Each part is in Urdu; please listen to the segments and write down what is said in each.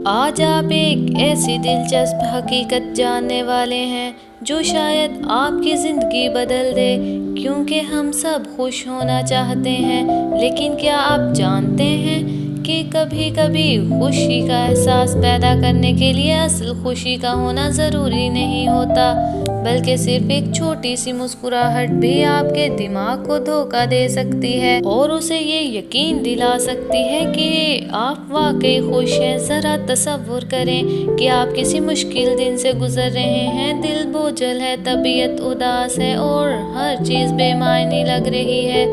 آج آپ ایک ایسی دلچسپ حقیقت جاننے والے ہیں جو شاید آپ کی زندگی بدل دے، کیونکہ ہم سب خوش ہونا چاہتے ہیں، لیکن کیا آپ جانتے ہیں کہ کبھی کبھی خوشی کا احساس پیدا کرنے کے لیے اصل خوشی کا ہونا ضروری نہیں ہوتا، بلکہ صرف ایک چھوٹی سی مسکراہٹ بھی آپ کے دماغ کو دھوکہ دے سکتی ہے اور اسے یہ یقین دلا سکتی ہے کہ آپ واقعی خوش ہیں۔ ذرا تصور کریں کہ آپ کسی مشکل دن سے گزر رہے ہیں، دل بوجھل ہے، طبیعت اداس ہے اور ہر چیز بے معنی لگ رہی ہے،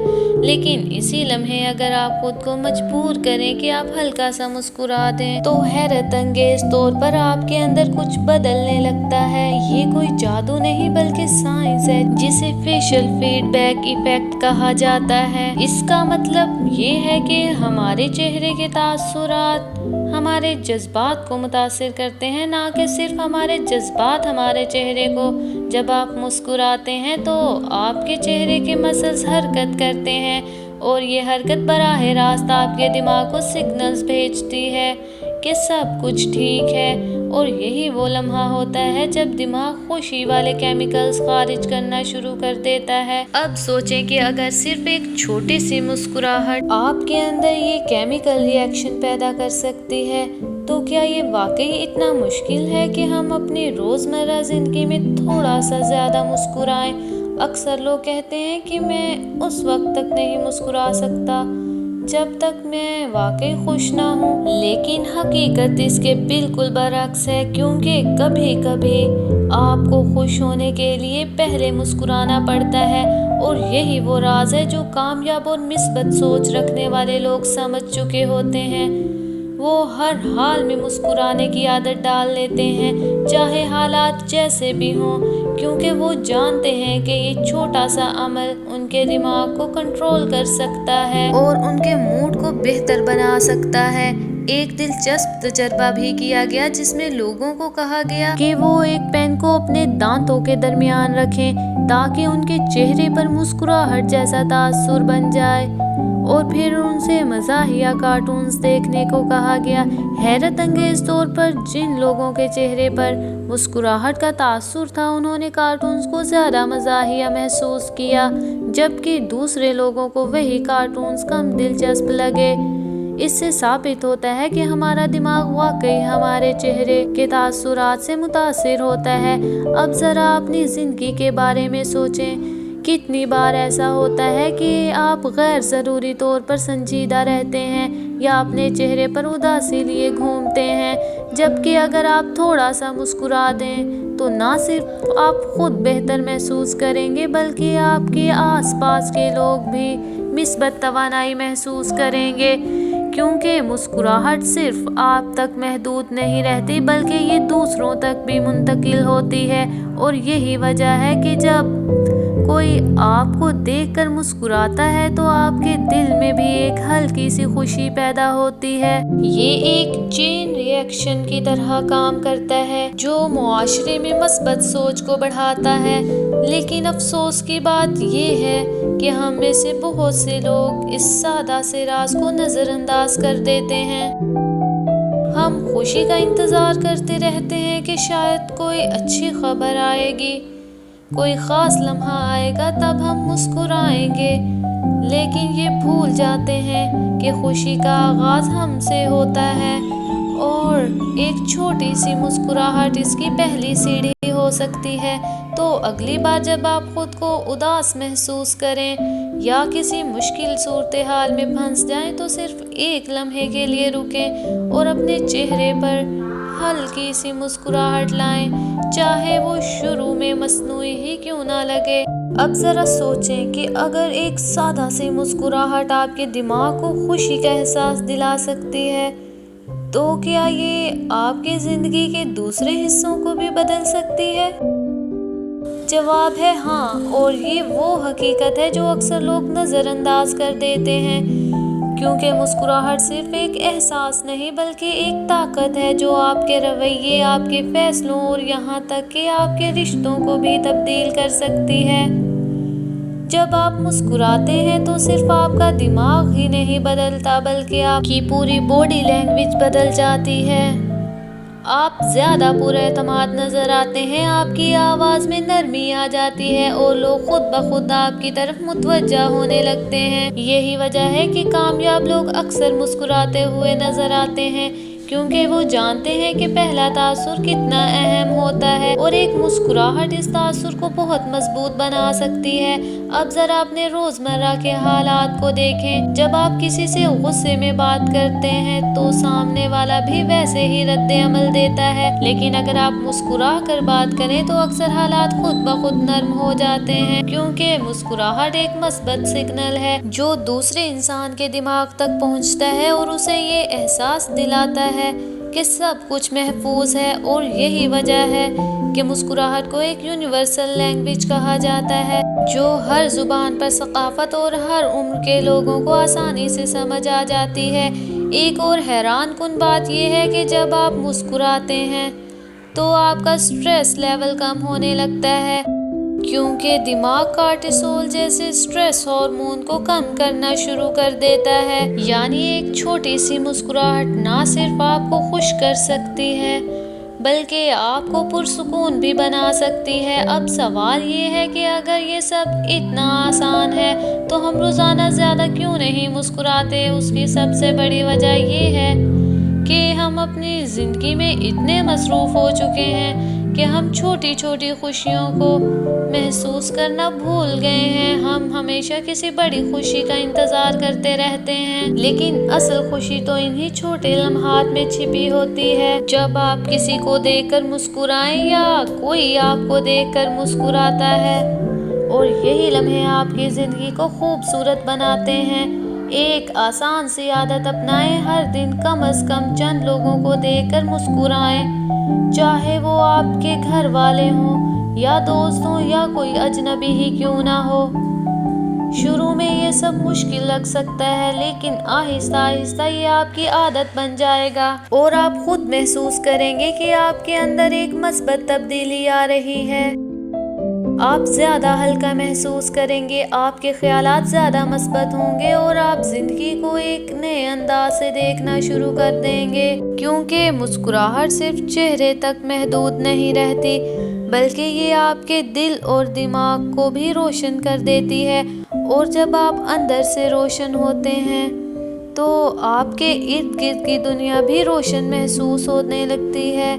لیکن اسی لمحے اگر آپ خود کو مجبور کریں کہ آپ ہلکا سا مسکرا دیں تو حیرت انگیز طور پر آپ کے اندر کچھ بدلنے لگتا ہے۔ یہ کوئی جادو نہیں بلکہ سائنس ہے جسے فیشل فیڈ بیک ایفیکٹ کہا جاتا ہے۔ اس کا مطلب یہ ہے کہ ہمارے چہرے کے تاثرات ہمارے جذبات کو متاثر کرتے ہیں، نہ کہ صرف ہمارے جذبات ہمارے چہرے کو۔ جب آپ مسکراتے ہیں تو آپ کے چہرے کے مسلز حرکت کرتے ہیں اور یہ حرکت براہ راست آپ کے دماغ کو سگنلز بھیجتی ہے کہ سب کچھ ٹھیک ہے، اور یہی وہ لمحہ ہوتا ہے جب دماغ خوشی والے کیمیکلز خارج کرنا شروع کر دیتا ہے۔ اب سوچیں کہ اگر صرف ایک چھوٹی سی مسکراہٹ آپ کے اندر یہ کیمیکل ری ایکشن پیدا کر سکتی ہے، تو کیا یہ واقعی اتنا مشکل ہے کہ ہم اپنی روزمرہ زندگی میں تھوڑا سا زیادہ مسکرائیں؟ اکثر لوگ کہتے ہیں کہ میں اس وقت تک نہیں مسکرا سکتا جب تک میں واقعی خوش نہ ہوں، لیکن حقیقت اس کے بالکل برعکس ہے، کیونکہ کبھی کبھی آپ کو خوش ہونے کے لیے پہلے مسکرانا پڑتا ہے، اور یہی وہ راز ہے جو کامیاب اور مثبت سوچ رکھنے والے لوگ سمجھ چکے ہوتے ہیں۔ وہ ہر حال میں مسکرانے کی عادت ڈال لیتے ہیں، چاہے حالات جیسے بھی ہوں، کیونکہ وہ جانتے ہیں کہ یہ چھوٹا سا عمل ان کے دماغ کو کنٹرول کر سکتا ہے اور ان کے موڈ کو بہتر بنا سکتا ہے۔ ایک دلچسپ تجربہ بھی کیا گیا جس میں لوگوں کو کہا گیا کہ وہ ایک پین کو اپنے دانتوں کے درمیان رکھیں تاکہ ان کے چہرے پر مسکراہٹ جیسا تاثر بن جائے، اور پھر ان سے مزاحیہ کارٹونز دیکھنے کو کہا گیا۔ حیرت انگیز طور پر جن لوگوں کے چہرے پر مسکراہٹ کا تاثر تھا انہوں نے کارٹونز کو زیادہ مزاحیہ محسوس کیا، جبکہ دوسرے لوگوں کو وہی کارٹونز کم دلچسپ لگے۔ اس سے ثابت ہوتا ہے کہ ہمارا دماغ واقعی ہمارے چہرے کے تاثرات سے متاثر ہوتا ہے۔ اب ذرا اپنی زندگی کے بارے میں سوچیں، کتنی بار ایسا ہوتا ہے کہ آپ غیر ضروری طور پر سنجیدہ رہتے ہیں یا اپنے چہرے پر اداسی لیے گھومتے ہیں، جبکہ اگر آپ تھوڑا سا مسکرا دیں تو نہ صرف آپ خود بہتر محسوس کریں گے بلکہ آپ کے آس پاس کے لوگ بھی مثبت توانائی محسوس کریں گے، کیونکہ مسکراہٹ صرف آپ تک محدود نہیں رہتی بلکہ یہ دوسروں تک بھی منتقل ہوتی ہے، اور یہی وجہ ہے کہ جب کوئی آپ کو دیکھ کر مسکراتا ہے تو آپ کے دل میں بھی ایک ہلکی سی خوشی پیدا ہوتی ہے۔ یہ ایک چین ری ایکشن کی طرح کام کرتا ہے جو معاشرے میں مثبت سوچ کو بڑھاتا ہے، لیکن افسوس کی بات یہ ہے کہ ہم میں سے بہت سے لوگ اس سادہ سے راز کو نظر انداز کر دیتے ہیں۔ ہم خوشی کا انتظار کرتے رہتے ہیں کہ شاید کوئی اچھی خبر آئے گی، کوئی خاص لمحہ آئے گا، تب ہم مسکرائیں گے، لیکن یہ بھول جاتے ہیں کہ خوشی کا آغاز ہم سے ہوتا ہے، اور ایک چھوٹی سی مسکراہٹ اس کی پہلی سیڑھی ہو سکتی ہے۔ تو اگلی بار جب آپ خود کو اداس محسوس کریں یا کسی مشکل صورتحال میں پھنس جائیں تو صرف ایک لمحے کے لیے رکیں اور اپنے چہرے پر ہلکی سی مسکراہٹ لائیں، چاہے وہ شروع میں مصنوعی ہی کیوں نہ لگے۔ اب ذرا سوچیں کہ اگر ایک سادہ سی مسکراہٹ آپ کے دماغ کو خوشی کا احساس دلا سکتی ہے تو کیا یہ آپ کی زندگی کے دوسرے حصوں کو بھی بدل سکتی ہے؟ جواب ہے ہاں، اور یہ وہ حقیقت ہے جو اکثر لوگ نظر انداز کر دیتے ہیں، کیونکہ مسکراہٹ صرف ایک احساس نہیں بلکہ ایک طاقت ہے جو آپ کے رویے، آپ کے فیصلوں اور یہاں تک کہ آپ کے رشتوں کو بھی تبدیل کر سکتی ہے۔ جب آپ مسکراتے ہیں تو صرف آپ کا دماغ ہی نہیں بدلتا بلکہ آپ کی پوری باڈی لینگویج بدل جاتی ہے۔ آپ زیادہ پراعتماد نظر آتے ہیں، آپ کی آواز میں نرمی آ جاتی ہے اور لوگ خود بخود آپ کی طرف متوجہ ہونے لگتے ہیں۔ یہی وجہ ہے کہ کامیاب لوگ اکثر مسکراتے ہوئے نظر آتے ہیں، کیونکہ وہ جانتے ہیں کہ پہلا تاثر کتنا اہم ہوتا ہے اور ایک مسکراہٹ اس تاثر کو بہت مضبوط بنا سکتی ہے۔ اب ذرا اپنے روزمرہ کے حالات کو دیکھیں۔ جب آپ کسی سے غصے میں بات کرتے ہیں تو سامنے والا بھی ویسے ہی رد عمل دیتا ہے، لیکن اگر آپ مسکرا کر بات کریں تو اکثر حالات خود بخود نرم ہو جاتے ہیں، کیونکہ مسکراہٹ ایک مثبت سگنل ہے جو دوسرے انسان کے دماغ تک پہنچتا ہے اور اسے یہ احساس دلاتا ہے کہ سب کچھ محفوظ ہے۔ اور یہی وجہ ہے کہ مسکراہٹ کو ایک یونیورسل لینگویج کہا جاتا ہے، جو ہر زبان پر ثقافت اور ہر عمر کے لوگوں کو آسانی سے سمجھ آ جاتی ہے۔ ایک اور حیران کن بات یہ ہے کہ جب آپ مسکراتے ہیں تو آپ کا سٹریس لیول کم ہونے لگتا ہے، کیونکہ دماغ کارٹیسول جیسے اسٹریس ہارمون کو کم کرنا شروع کر دیتا ہے۔ یعنی ایک چھوٹی سی مسکراہٹ نہ صرف آپ کو خوش کر سکتی ہے بلکہ آپ کو پرسکون بھی بنا سکتی ہے۔ اب سوال یہ ہے کہ اگر یہ سب اتنا آسان ہے تو ہم روزانہ زیادہ کیوں نہیں مسکراتے؟ اس کی سب سے بڑی وجہ یہ ہے کہ ہم اپنی زندگی میں اتنے مصروف ہو چکے ہیں کہ ہم چھوٹی چھوٹی خوشیوں کو محسوس کرنا بھول گئے ہیں۔ ہم ہمیشہ کسی بڑی خوشی کا انتظار کرتے رہتے ہیں، لیکن اصل خوشی تو انہی چھوٹے لمحات میں چھپی ہوتی ہے۔ جب آپ کسی کو دیکھ کر مسکرائیں یا کوئی آپ کو دیکھ کر مسکراتا ہے، اور یہی لمحے آپ کی زندگی کو خوبصورت بناتے ہیں۔ ایک آسان سی عادت اپنائیں، ہر دن کم از کم چند لوگوں کو دیکھ کر مسکرائیں، چاہے وہ آپ کے گھر والے ہوں یا دوست ہوں یا کوئی اجنبی ہی کیوں نہ ہو۔ شروع میں یہ سب مشکل لگ سکتا ہے، لیکن آہستہ آہستہ یہ آپ کی عادت بن جائے گا اور آپ خود محسوس کریں گے کہ آپ کے اندر ایک مثبت تبدیلی آ رہی ہے۔ آپ زیادہ ہلکا محسوس کریں گے، آپ کے خیالات زیادہ مثبت ہوں گے اور آپ زندگی کو ایک نئے انداز سے دیکھنا شروع کر دیں گے، کیونکہ مسکراہٹ صرف چہرے تک محدود نہیں رہتی بلکہ یہ آپ کے دل اور دماغ کو بھی روشن کر دیتی ہے، اور جب آپ اندر سے روشن ہوتے ہیں تو آپ کے ارد گرد کی دنیا بھی روشن محسوس ہونے لگتی ہے۔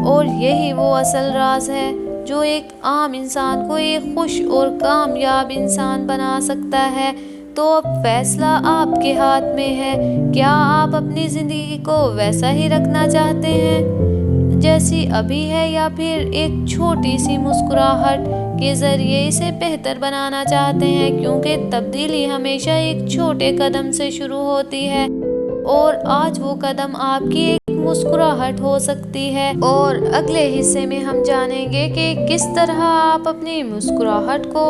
اور یہی وہ اصل راز ہے جو ایک عام انسان کو ایک خوش اور کامیاب انسان بنا سکتا ہے۔ تو اب فیصلہ آپ کے ہاتھ میں ہے، کیا آپ اپنی زندگی کو ویسا ہی رکھنا چاہتے ہیں جیسی ابھی ہے، یا پھر ایک چھوٹی سی مسکراہٹ کے ذریعے اسے بہتر بنانا چاہتے ہیں؟ کیونکہ تبدیلی ہمیشہ ایک چھوٹے قدم سے شروع ہوتی ہے، اور آج وہ قدم آپ کی ایک مسکراہٹ ہو سکتی ہے۔ اور اگلے حصے میں ہم جانیں گے کہ کس طرح آپ اپنی مسکراہٹ کو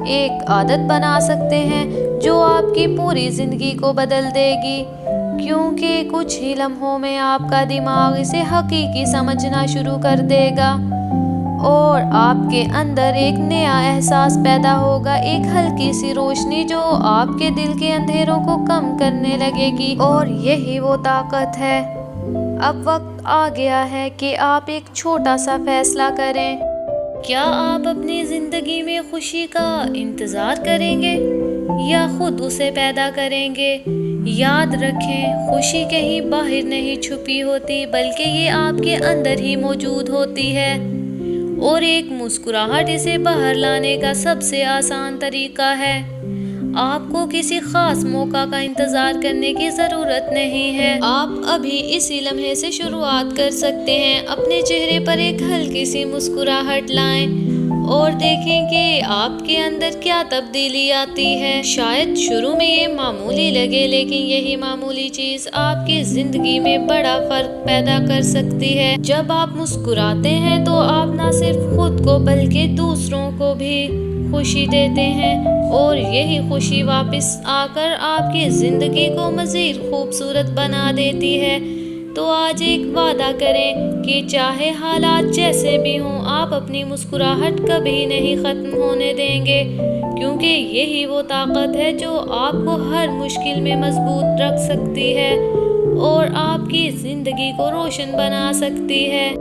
ایک عادت بنا سکتے ہیں جو آپ کی پوری زندگی کو بدل دے گی، کیونکہ کچھ ہی لمحوں میں آپ کا دماغ اسے حقیقی سمجھنا شروع کر دے گا اور آپ کے اندر ایک نیا احساس پیدا ہوگا، ایک ہلکی سی روشنی جو آپ کے دل کے اندھیروں کو کم کرنے لگے گی، اور یہی وہ طاقت ہے۔ اب وقت آ گیا ہے کہ آپ ایک چھوٹا سا فیصلہ کریں۔ کیا آپ اپنی زندگی میں خوشی کا انتظار کریں گے یا خود اسے پیدا کریں گے؟ یاد رکھیں، خوشی کہیں باہر نہیں چھپی ہوتی بلکہ یہ آپ کے اندر ہی موجود ہوتی ہے، اور ایک مسکراہٹ اسے باہر لانے کا سب سے آسان طریقہ ہے۔ آپ کو کسی خاص موقع کا انتظار کرنے کی ضرورت نہیں ہے، آپ ابھی اسی لمحے سے شروعات کر سکتے ہیں۔ اپنے چہرے پر ایک ہلکی سی مسکراہٹ لائیں اور دیکھیں کہ آپ کے اندر کیا تبدیلی آتی ہے۔ شاید شروع میں یہ معمولی لگے، لیکن یہی معمولی چیز آپ کی زندگی میں بڑا فرق پیدا کر سکتی ہے۔ جب آپ مسکراتے ہیں تو آپ نہ صرف خود کو بلکہ دوسروں کو بھی خوشی دیتے ہیں، اور یہی خوشی واپس آ کر آپ کی زندگی کو مزید خوبصورت بنا دیتی ہے۔ تو آج ایک وعدہ کریں کہ چاہے حالات جیسے بھی ہوں، آپ اپنی مسکراہٹ کبھی نہیں ختم ہونے دیں گے، کیونکہ یہی وہ طاقت ہے جو آپ کو ہر مشکل میں مضبوط رکھ سکتی ہے۔ اور آپ کی زندگی کو روشن بنا سکتی ہے۔